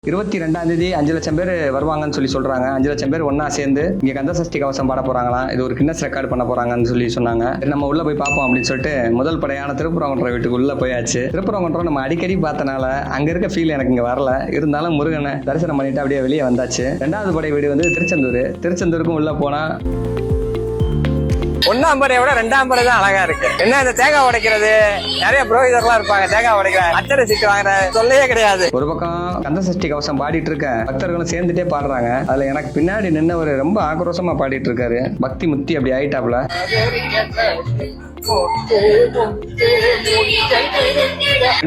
22ஆம் தேதி 5 லட்சம் பேர் வருவாங்கன்னு சொல்றாங்க. 5 லட்சம் பேர் ஒன்னா சேர்ந்து இங்க கந்த சஷ்டி கவசம் பாட போறாங்களாம். இது ஒரு கின்னஸ் ரெக்கார்ட் பண்ண போறாங்கன்னு சொன்னாங்க. நம்ம உள்ள போய் பார்ப்போம் அப்படின்னு சொல்லிட்டு முதல் படையான திருப்பரங்குன்ற வீட்டுக்கு உள்ள போயாச்சு. திருப்பரங்குன்றம் நம்ம அடிக்கடி பார்த்தனால அங்க இருக்க ஃபீல் எனக்கு இங்க வரல. இருந்தாலும் முருகனை தரிசனம் பண்ணிட்டு அப்படியே வெளியே வந்தாச்சு. 2வது படை வீடு வந்து திருச்செந்தூருக்கும் உள்ள போனா 1ஆம் படையை விட 2ஆம் படை தான் அழகா இருக்கு. என்ன இந்த தேங்காய் உடைக்கிறது, நிறைய புரோகிதர்லாம் இருப்பாங்க, தேங்காய் உடைக்கிற அச்சரை சீட்டு வாங்குற சொல்லையே கிடையாது. ஒரு பக்கம் கந்த சஷ்டி கவசம் பாடிட்டு இருக்க பக்தர்களும் சேர்ந்துட்டே பாடுறாங்க. அதுல எனக்கு பின்னாடி நின்னவர் ரொம்ப ஆக்ரோஷமா பாடிட்டு இருக்காரு. பக்தி முத்தி அப்படி ஆயிட்டாப்ல.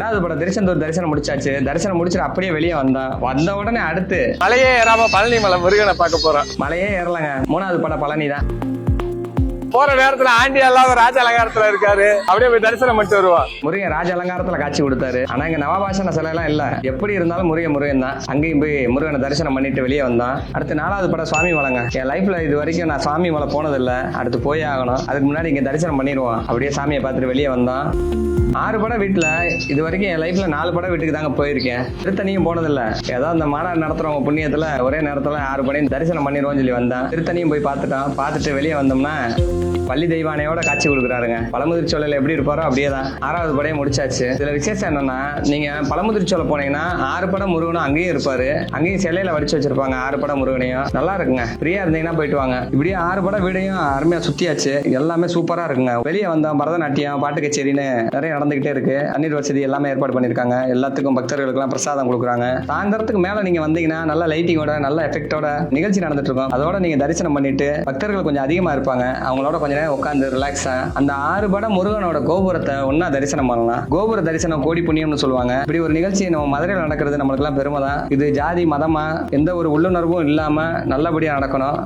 2வது படம் திருச்செந்தூர் தரிசனம் முடிச்சாச்சு. தரிசனம் முடிச்சுட்டு அப்படியே வெளியே வந்த உடனே அடுத்து மலையே ஏறாம பழனி மலை முருகனை பார்க்க போறோம். மலையே ஏறலாங்க. 3வது படம் பழனி தான். போற நேரத்துல ஆண்டி எல்லாம் ராஜ அலங்காரத்துல இருக்காரு, அப்படியே போய் தரிசனம் பண்ணிட்டு வருவோம். முருகன் ராஜ அலங்காரத்துல காட்சி கொடுத்தாரு. ஆனா இங்க நவபாஷண சிலை எல்லாம் இல்ல. எப்படி இருந்தாலும் முருகன் தான். அங்கேயும் போய் முருகனை தரிசனம் பண்ணிட்டு வெளியே வந்தான். அடுத்து 4வது படம் சுவாமி மலைங்க. என் லைஃப்ல இது வரைக்கும் நான் சுவாமி மலை போனது இல்ல. அடுத்து போயே ஆகணும். அதுக்கு முன்னாடி இங்க தரிசனம் பண்ணிடுவோம். அப்படியே சாமியை பார்த்துட்டு வெளியே வந்தான். 6 படம் வீட்டுல இது வரைக்கும் என் லைஃப்ல 4 படம் வீட்டுக்கு தாங்க போயிருக்கேன். திருத்தணியும் போனதில்ல. ஏதோ அந்த மாநாடு நடத்துறவங்க புண்ணியத்துல ஒரே நேரத்துல 6 படம் தரிசனம் பண்ணிடுவோம்னு சொல்லி வந்தான். திருத்தணியும் போய் பார்த்துட்டு வெளியே வந்தோம்னா பள்ளி தெய்வானையோட காட்சி கொடுக்குறாருங்க. பழமுதிர்ச்சோலையில எப்படி இருப்பாரோ அப்படியே தான். 6வது படையை முடிச்சாச்சு. இதுல விசேஷம் என்னன்னா, நீங்க பழமுதிர்ச்சோலை போனீங்கன்னா 6 படம் முருகனும் அங்கேயும் இருப்பாரு. அங்கேயும் சிலையில வடிச்சு வச்சிருப்பாங்க 6 படம் முருகனையும். நல்லா இருக்குங்க. ஃப்ரீயா இருந்தீங்கன்னா போயிட்டு வாங்க. இப்படியே 6 படம் வீடையும் அருமையா சுத்தியாச்சு. எல்லாமே சூப்பரா இருக்குங்க. வெளியே வந்தா பரதநாட்டியம், பாட்டு கச்சேரின்னு நிறைய நடந்துகிட்டே இருக்கு. தண்ணீர் வசதி எல்லாமே ஏற்பாடு பண்ணிருக்காங்க. எல்லாத்துக்கும் பக்தர்களுக்கு எல்லாம் பிரசாதம் கொடுக்குறாங்க. சாயந்தரத்துக்கு மேல நீங்க வந்தீங்கன்னா நல்ல லைட்டிங்கோட நல்ல எஃபெக்டோட நிகழ்ச்சி நடந்துட்டு இருக்கும். அதோட நீங்க தரிசனம் பண்ணிட்டு பக்தர்கள் கொஞ்சம் அதிகமா இருப்பாங்க. அவங்களோட கொஞ்சம் நேரம் உட்காந்து ரிலாக்ஸா அந்த 6 படம் முருகனோட கோபுரத்தை ஒன்னா தரிசனம் பண்ணலாம். கோபுர தரிசனம் கோடி புண்ணியம்னு சொல்லுவாங்க. இப்படி ஒரு நிகழ்ச்சி நம்ம மதுரையில் நடக்கிறது நம்மளுக்கு எல்லாம் பெருமை தான். இது ஜாதி மதமா எந்த ஒரு உள்ளுணர்வும் இல்லாம நல்லபடியா நடக்கணும்.